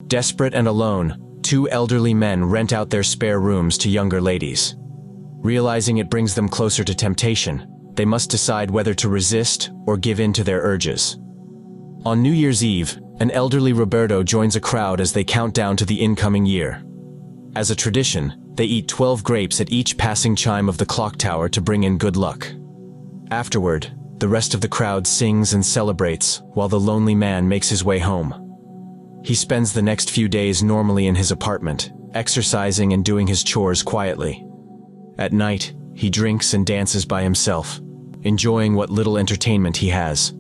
Desperate and alone, two elderly men rent out their spare rooms to younger ladies. Realizing it brings them closer to temptation, they must decide whether to resist or give in to their urges. On New Year's Eve, an elderly Roberto joins a crowd as they count down to the incoming year. As a tradition, they eat 12 grapes at each passing chime of the clock tower to bring in good luck. Afterward, the rest of the crowd sings and celebrates while the lonely man makes his way home. He spends the next few days normally in his apartment, exercising and doing his chores quietly. At night, he drinks and dances by himself, enjoying what little entertainment he has.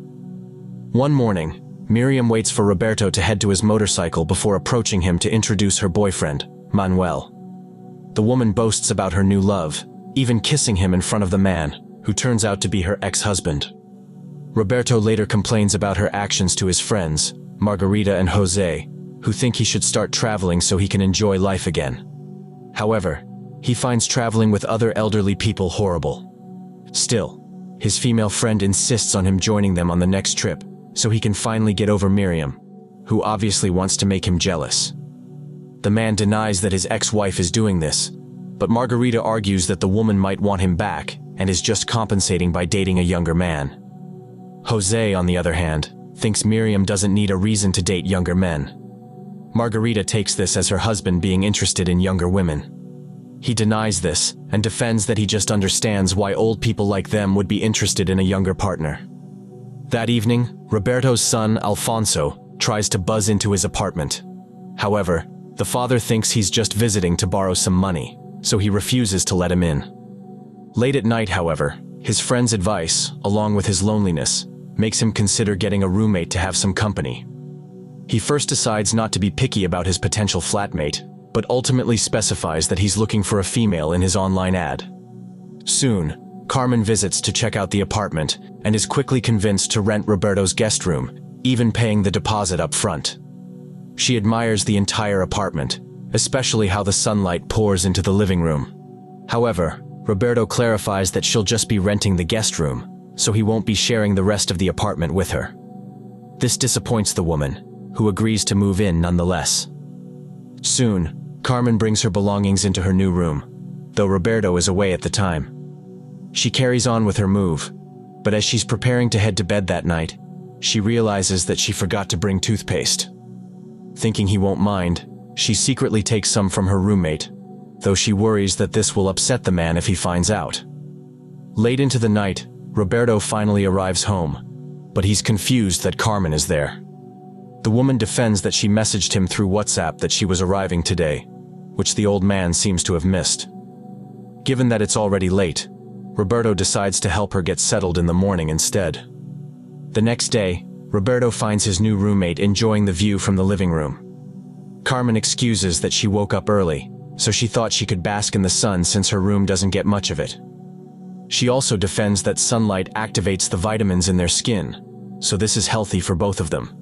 One morning, Miriam waits for Roberto to head to his motorcycle before approaching him to introduce her boyfriend, Manuel. The woman boasts about her new love, even kissing him in front of the man, who turns out to be her ex-husband. Roberto later complains about her actions to his friends, Margarita and Jose, who think he should start traveling so he can enjoy life again. However, he finds traveling with other elderly people horrible. Still, his female friend insists on him joining them on the next trip, so he can finally get over Miriam, who obviously wants to make him jealous. The man denies that his ex-wife is doing this, but Margarita argues that the woman might want him back and is just compensating by dating a younger man. Jose, on the other hand, thinks Miriam doesn't need a reason to date younger men. Margarita takes this as her husband being interested in younger women. He denies this and defends that he just understands why old people like them would be interested in a younger partner. That evening, Roberto's son, Alfonso, tries to buzz into his apartment. However, the father thinks he's just visiting to borrow some money, so he refuses to let him in. Late at night, however, his friend's advice, along with his loneliness, makes him consider getting a roommate to have some company. He first decides not to be picky about his potential flatmate, but ultimately specifies that he's looking for a female in his online ad. Soon, Carmen visits to check out the apartment and is quickly convinced to rent Roberto's guest room, even paying the deposit up front. She admires the entire apartment, especially how the sunlight pours into the living room. However, Roberto clarifies that she'll just be renting the guest room, so he won't be sharing the rest of the apartment with her. This disappoints the woman, who agrees to move in nonetheless. Soon, Carmen brings her belongings into her new room, though Roberto is away at the time. She carries on with her move, but as she's preparing to head to bed that night, she realizes that she forgot to bring toothpaste. Thinking he won't mind, she secretly takes some from her roommate, though she worries that this will upset the man if he finds out. Late into the night, Roberto finally arrives home, but he's confused that Carmen is there. The woman defends that she messaged him through WhatsApp that she was arriving today, which the old man seems to have missed. Given that it's already late, Roberto decides to help her get settled in the morning instead. The next day, Roberto finds his new roommate enjoying the view from the living room. Carmen excuses that she woke up early, so she thought she could bask in the sun since her room doesn't get much of it. She also defends that sunlight activates the vitamins in their skin, so this is healthy for both of them.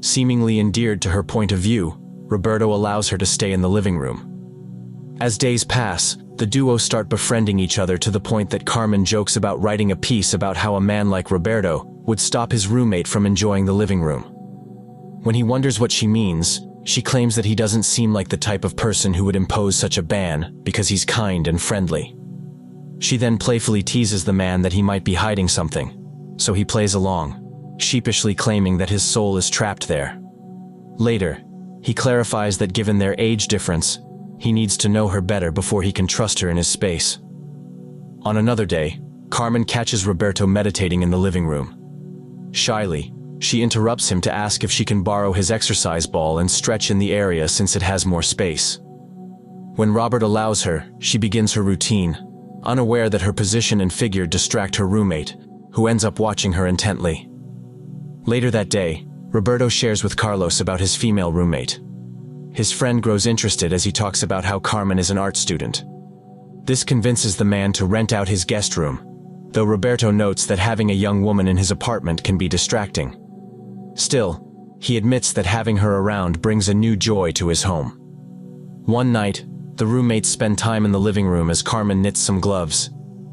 Seemingly endeared to her point of view, Roberto allows her to stay in the living room. As days pass, the duo start befriending each other to the point that Carmen jokes about writing a piece about how a man like Roberto would stop his roommate from enjoying the living room. When he wonders what she means, she claims that he doesn't seem like the type of person who would impose such a ban because he's kind and friendly. She then playfully teases the man that he might be hiding something, so he plays along, sheepishly claiming that his soul is trapped there. Later, he clarifies that given their age difference, he needs to know her better before he can trust her in his space. On another day, Carmen catches Roberto meditating in the living room. Shyly, she interrupts him to ask if she can borrow his exercise ball and stretch in the area since it has more space. When Robert allows her, she begins her routine, unaware that her position and figure distract her roommate, who ends up watching her intently. Later that day, Roberto shares with Carlos about his female roommate. His friend grows interested as he talks about how Carmen is an art student. This convinces the man to rent out his guest room, though Roberto notes that having a young woman in his apartment can be distracting. Still, he admits that having her around brings a new joy to his home. One night, the roommates spend time in the living room as Carmen knits some gloves.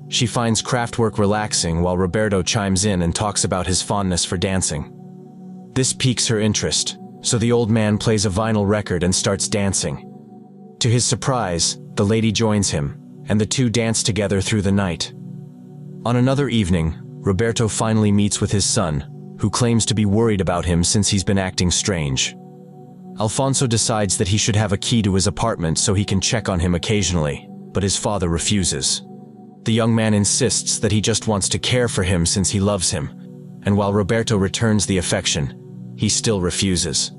She finds craftwork relaxing while Roberto chimes in and talks about his fondness for dancing. This piques her interest, so the old man plays a vinyl record and starts dancing. To his surprise, the lady joins him, and the two dance together through the night. On another evening, Roberto finally meets with his son, who claims to be worried about him since he's been acting strange. Alfonso decides that he should have a key to his apartment so he can check on him occasionally, but his father refuses. The young man insists that he just wants to care for him since he loves him, and while Roberto returns the affection, he still refuses.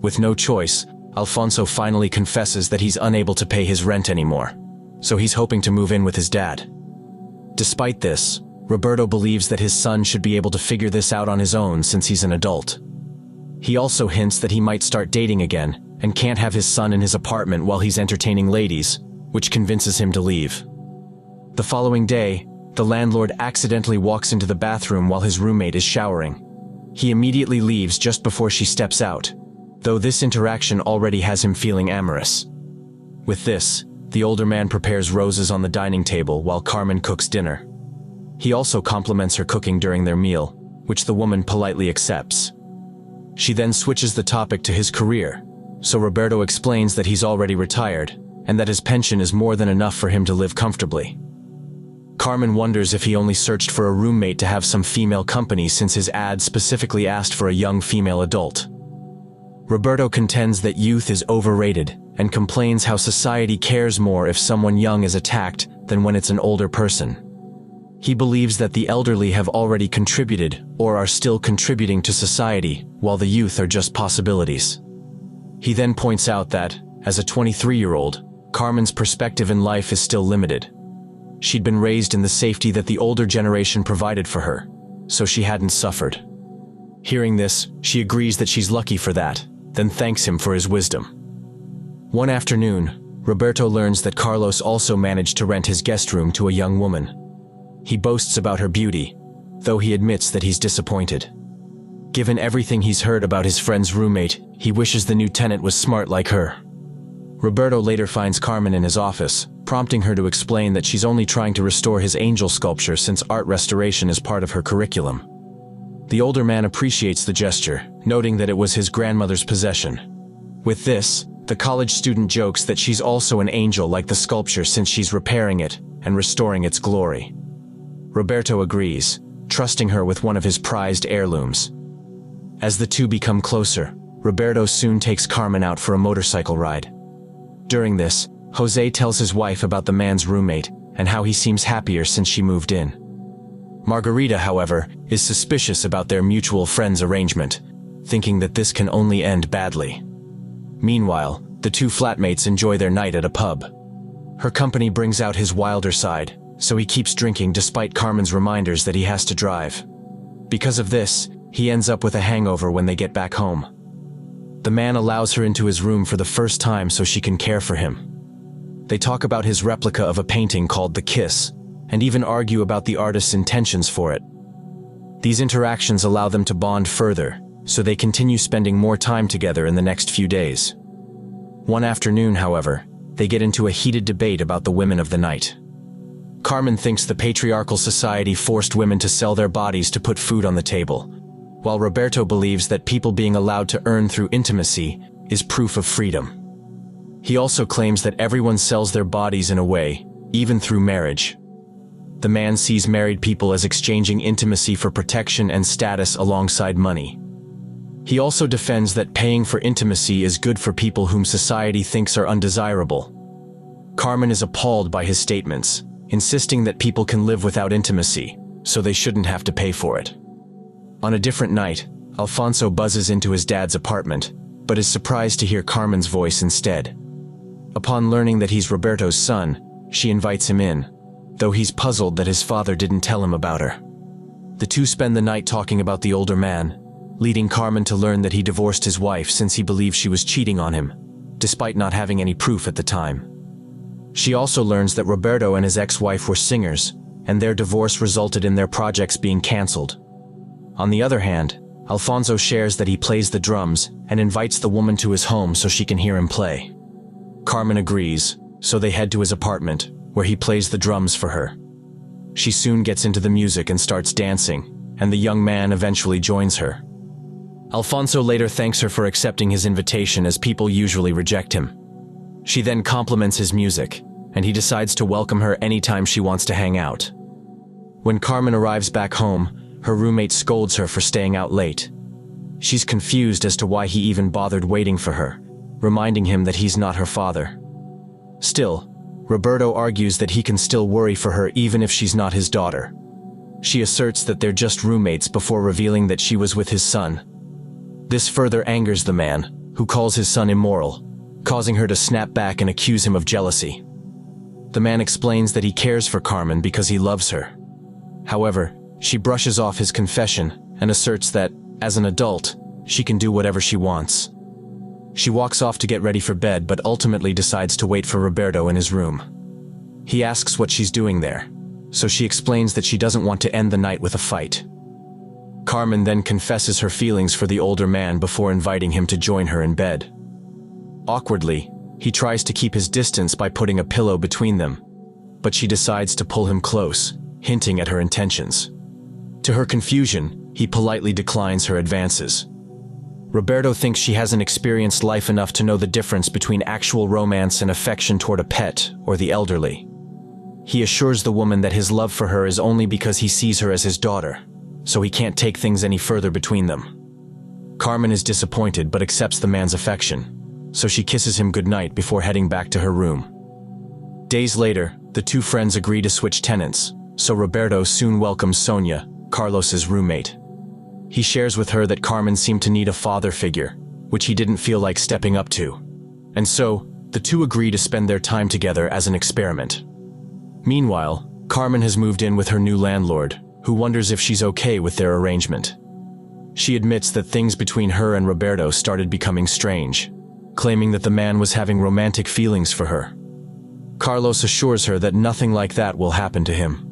With no choice, Alfonso finally confesses that he's unable to pay his rent anymore, so he's hoping to move in with his dad. Despite this, Roberto believes that his son should be able to figure this out on his own since he's an adult. He also hints that he might start dating again and can't have his son in his apartment while he's entertaining ladies, which convinces him to leave. The following day, the landlord accidentally walks into the bathroom while his roommate is showering. He immediately leaves just before she steps out, though this interaction already has him feeling amorous. With this, the older man prepares roses on the dining table while Carmen cooks dinner. He also compliments her cooking during their meal, which the woman politely accepts. She then switches the topic to his career, so Roberto explains that he's already retired and that his pension is more than enough for him to live comfortably. Carmen wonders if he only searched for a roommate to have some female company since his ad specifically asked for a young female adult. Roberto contends that youth is overrated and complains how society cares more if someone young is attacked than when it's an older person. He believes that the elderly have already contributed or are still contributing to society, while the youth are just possibilities. He then points out that, as a 23-year-old, Carmen's perspective in life is still limited. She'd been raised in the safety that the older generation provided for her, so she hadn't suffered. Hearing this, she agrees that she's lucky for that, then thanks him for his wisdom. One afternoon, Roberto learns that Carlos also managed to rent his guest room to a young woman. He boasts about her beauty, though he admits that he's disappointed. Given everything he's heard about his friend's roommate, he wishes the new tenant was smart like her. Roberto later finds Carmen in his office, prompting her to explain that she's only trying to restore his angel sculpture since art restoration is part of her curriculum. The older man appreciates the gesture, noting that it was his grandmother's possession. With this, the college student jokes that she's also an angel like the sculpture since she's repairing it and restoring its glory. Roberto agrees, trusting her with one of his prized heirlooms. As the two become closer, Roberto soon takes Carmen out for a motorcycle ride. During this, Jose tells his wife about the man's roommate and how he seems happier since she moved in. Margarita, however, is suspicious about their mutual friend's arrangement, thinking that this can only end badly. Meanwhile, the two flatmates enjoy their night at a pub. Her company brings out his wilder side, so he keeps drinking despite Carmen's reminders that he has to drive. Because of this, he ends up with a hangover when they get back home. The man allows her into his room for the first time so she can care for him. They talk about his replica of a painting called The Kiss, and even argue about the artist's intentions for it. These interactions allow them to bond further, so they continue spending more time together in the next few days. One afternoon, however, they get into a heated debate about the women of the night. Carmen thinks the patriarchal society forced women to sell their bodies to put food on the table, while Roberto believes that people being allowed to earn through intimacy is proof of freedom. He also claims that everyone sells their bodies in a way, even through marriage. The man sees married people as exchanging intimacy for protection and status alongside money. He also defends that paying for intimacy is good for people whom society thinks are undesirable. Carmen is appalled by his statements, insisting that people can live without intimacy, so they shouldn't have to pay for it. On a different night, Alfonso buzzes into his dad's apartment, but is surprised to hear Carmen's voice instead. Upon learning that he's Roberto's son, she invites him in, though he's puzzled that his father didn't tell him about her. The two spend the night talking about the older man, leading Carmen to learn that he divorced his wife since he believed she was cheating on him, despite not having any proof at the time. She also learns that Roberto and his ex-wife were singers, and their divorce resulted in their projects being cancelled. On the other hand, Alfonso shares that he plays the drums and invites the woman to his home so she can hear him play. Carmen agrees, so they head to his apartment, where he plays the drums for her. She soon gets into the music and starts dancing, and the young man eventually joins her. Alfonso later thanks her for accepting his invitation, as people usually reject him. She then compliments his music, and he decides to welcome her anytime she wants to hang out. When Carmen arrives back home, her roommate scolds her for staying out late. She's confused as to why he even bothered waiting for her, reminding him that he's not her father. Still, Roberto argues that he can still worry for her even if she's not his daughter. She asserts that they're just roommates before revealing that she was with his son. This further angers the man, who calls his son immoral, causing her to snap back and accuse him of jealousy. The man explains that he cares for Carmen because he loves her. However, she brushes off his confession and asserts that, as an adult, she can do whatever she wants. She walks off to get ready for bed, but ultimately decides to wait for Roberto in his room. He asks what she's doing there, so she explains that she doesn't want to end the night with a fight. Carmen then confesses her feelings for the older man before inviting him to join her in bed. Awkwardly, he tries to keep his distance by putting a pillow between them, but she decides to pull him close, hinting at her intentions. To her confusion, he politely declines her advances. Roberto thinks she hasn't experienced life enough to know the difference between actual romance and affection toward a pet or the elderly. He assures the woman that his love for her is only because he sees her as his daughter, so he can't take things any further between them. Carmen is disappointed but accepts the man's affection, so she kisses him goodnight before heading back to her room. Days later, the two friends agree to switch tenants, so Roberto soon welcomes Sonia, Carlos's roommate. He shares with her that Carmen seemed to need a father figure, which he didn't feel like stepping up to. And so, the two agree to spend their time together as an experiment. Meanwhile, Carmen has moved in with her new landlord, who wonders if she's okay with their arrangement. She admits that things between her and Roberto started becoming strange, claiming that the man was having romantic feelings for her. Carlos assures her that nothing like that will happen to him.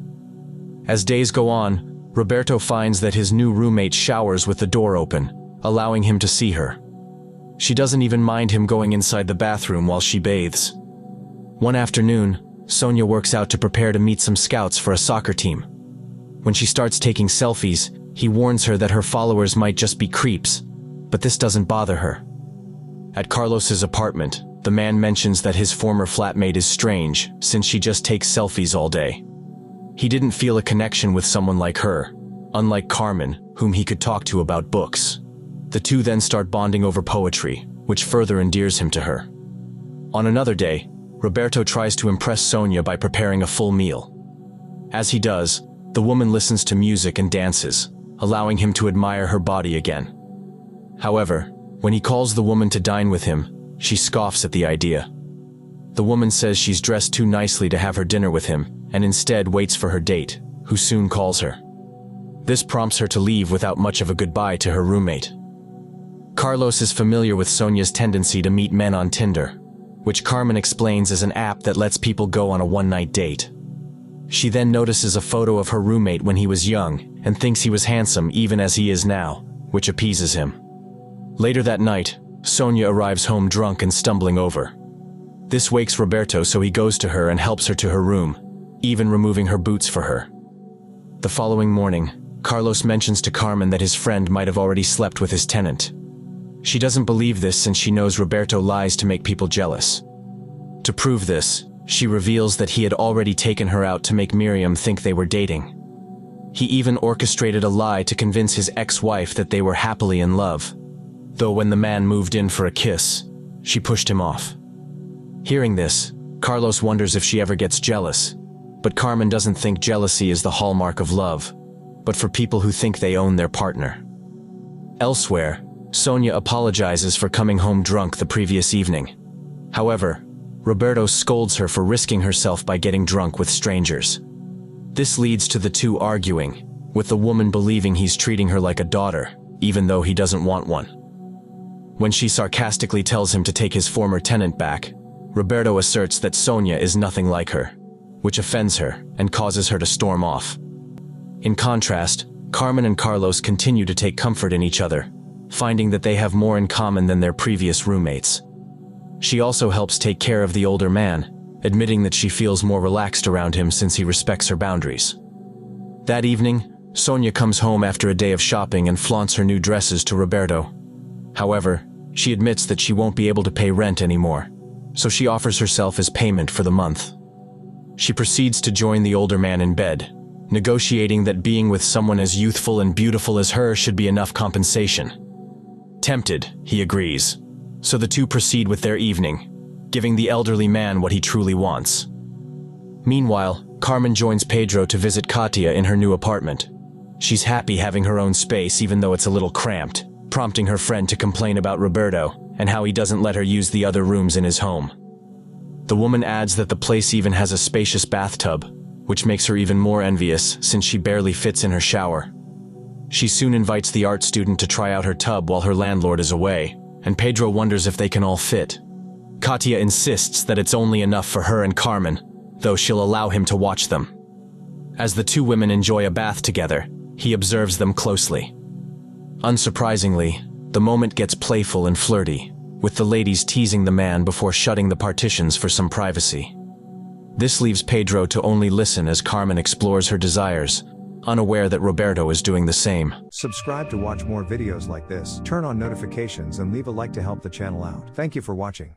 As days go on, Roberto finds that his new roommate showers with the door open, allowing him to see her. She doesn't even mind him going inside the bathroom while she bathes. One afternoon, Sonia works out to prepare to meet some scouts for a soccer team. When she starts taking selfies, he warns her that her followers might just be creeps, but this doesn't bother her. At Carlos's apartment, the man mentions that his former flatmate is strange since she just takes selfies all day. He didn't feel a connection with someone like her, unlike Carmen, whom he could talk to about books. The two then start bonding over poetry, which further endears him to her. On another day, Roberto tries to impress Sonia by preparing a full meal. As he does, the woman listens to music and dances, allowing him to admire her body again. However, when he calls the woman to dine with him, she scoffs at the idea. The woman says she's dressed too nicely to have her dinner with him, and instead waits for her date, who soon calls her. This prompts her to leave without much of a goodbye to her roommate. Carlos is familiar with Sonia's tendency to meet men on Tinder, which Carmen explains is an app that lets people go on a one-night date. She then notices a photo of her roommate when he was young and thinks he was handsome even as he is now, which appeases him. Later that night, Sonia arrives home drunk and stumbling over. This wakes Roberto, so he goes to her and helps her to her room, even removing her boots for her. The following morning, Carlos mentions to Carmen that his friend might have already slept with his tenant. She doesn't believe this since she knows Roberto lies to make people jealous. To prove this, she reveals that he had already taken her out to make Miriam think they were dating. He even orchestrated a lie to convince his ex-wife that they were happily in love, though when the man moved in for a kiss, she pushed him off. Hearing this, Carlos wonders if she ever gets jealous, but Carmen doesn't think jealousy is the hallmark of love, but for people who think they own their partner. Elsewhere, Sonia apologizes for coming home drunk the previous evening. However, Roberto scolds her for risking herself by getting drunk with strangers. This leads to the two arguing, with the woman believing he's treating her like a daughter, even though he doesn't want one. When she sarcastically tells him to take his former tenant back, Roberto asserts that Sonia is nothing like her, which offends her and causes her to storm off. In contrast, Carmen and Carlos continue to take comfort in each other, finding that they have more in common than their previous roommates. She also helps take care of the older man, admitting that she feels more relaxed around him since he respects her boundaries. That evening, Sonia comes home after a day of shopping and flaunts her new dresses to Roberto. However, she admits that she won't be able to pay rent anymore, so she offers herself as payment for the month. She proceeds to join the older man in bed, negotiating that being with someone as youthful and beautiful as her should be enough compensation. Tempted, he agrees, so the two proceed with their evening, giving the elderly man what he truly wants. Meanwhile, Carmen joins Pedro to visit Katia in her new apartment. She's happy having her own space even though it's a little cramped, prompting her friend to complain about Roberto and how he doesn't let her use the other rooms in his home. The woman adds that the place even has a spacious bathtub, which makes her even more envious since she barely fits in her shower. She soon invites the art student to try out her tub while her landlord is away, and Pedro wonders if they can all fit. Katia insists that it's only enough for her and Carmen, though she'll allow him to watch them. As the two women enjoy a bath together, he observes them closely. Unsurprisingly, the moment gets playful and flirty, with the ladies teasing the man before shutting the partitions for some privacy. This leaves Pedro to only listen as Carmen explores her desires, unaware that Roberto is doing the same. Subscribe to watch more videos like this, turn on notifications and leave a like to help the channel out. Thank you for watching.